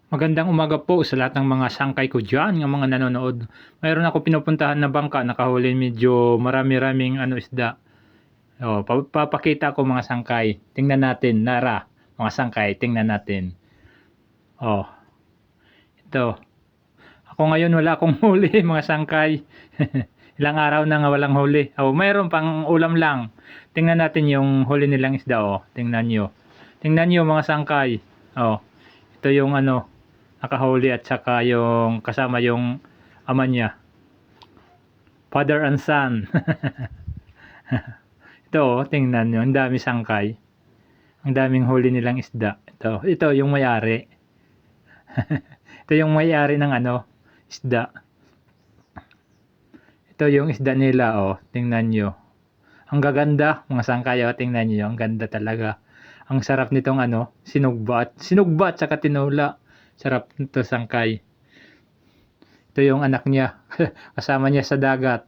Magandang umaga po sa lahat ng mga sangkay ko diyan, ng mga nanonood. Mayroon ako pinupuntahan na bangka, nakahuli medyo marami-raming isda. Papakita ko mga sangkay. Tingnan natin, Nara, mga sangkay, tingnan natin. Oh, ito. Ako ngayon wala akong huli, mga sangkay. Ilang araw na nga walang huli. Mayroon pang ulam lang. Tingnan natin yung huli nilang isda, Tingnan nyo. Tingnan nyo mga sangkay. Ito yung nakahuli at saka yung kasama yung ama niya. Father and son. Ito, tingnan nyo. Ang dami sangkay. Ang daming huli nilang isda. Ito yung may-ari. Ito yung may-ari ng isda. Ito yung isda nila, tingnan nyo. Ang gaganda, mga sangkay, tingnan nyo. Ang ganda talaga. Ang sarap nitong sinugbat saka tinola. Sarap nito sangkay. Ito yung anak niya. Kasama niya sa dagat.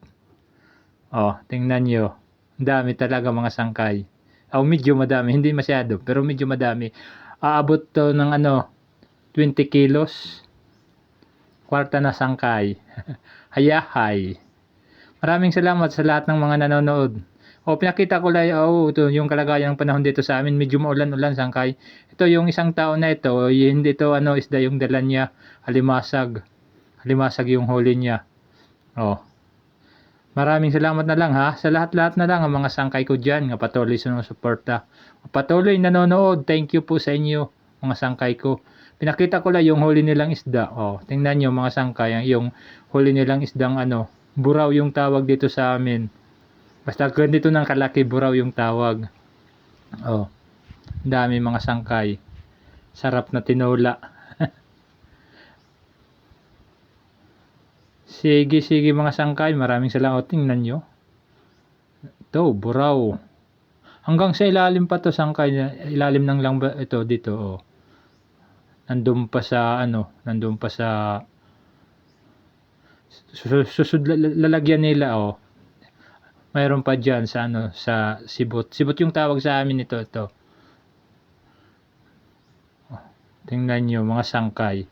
Tingnan nyo. Ang dami talaga mga sangkay. Medyo madami. Hindi masyado, pero medyo madami. Aabot to ng 20 kilos. Kwarta na sangkay. Hayahay. Maraming salamat sa lahat ng mga nanonood. Pinakita ko lang, ito yung kalagayan ng panahon dito sa amin. Medyo maulan-ulan sangkay. Ito yung isang tao na ito. Hindi ito isda yung dala niya. Halimasag. Halimasag yung huli niya. Maraming salamat na lang sa lahat-lahat na lang ang mga sangkay ko dyan. Nga patuloy sinusuporta. Patuloy nanonood. Thank you po sa inyo mga sangkay ko. Pinakita ko lang yung huli nilang isda. Tingnan nyo mga sangkay. Yung huli nilang isdang buraw yung tawag dito sa amin. Basta ganito ng kalaki, buraw yung tawag. Dami mga sangkay. Sarap na tinola. Sige mga sangkay. Maraming salamat. Tingnan nyo. Ito, buraw. Hanggang sa ilalim pa to sangkay. Ilalim ng lang ito dito. Nandun pa sa nandun pa sa lalagyan nila. Mayroon pa diyan sa sa sibot. Sibot yung tawag sa amin ito. Tingnan nyo mga sangkay.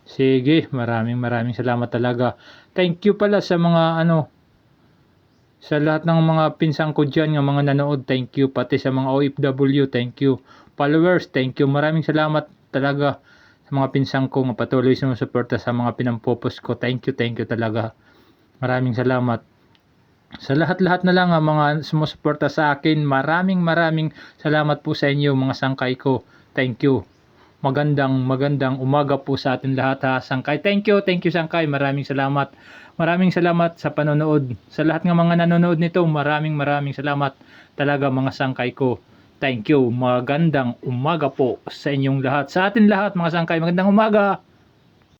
Sige, maraming salamat talaga. Thank you pala sa mga sa lahat ng mga pinsang ko diyan, ng mga nanood. Thank you pati sa mga OFW. Thank you. Followers, thank you. Maraming salamat talaga sa mga pinsang ko nga patuloy sumusuporta sa mga pinampopost ko. Thank you talaga. Maraming salamat. Sa lahat-lahat na lang mga sumusuporta sa akin, maraming salamat po sa inyo mga sangkay ko. Thank you. Magandang umaga po sa atin lahat sangkay. Thank you sangkay. Maraming salamat sa panonood. Sa lahat ng mga nanonood nito, maraming salamat talaga mga sangkay ko. Thank you. Magandang umaga po sa inyong lahat. Sa atin lahat mga sangkay, magandang umaga.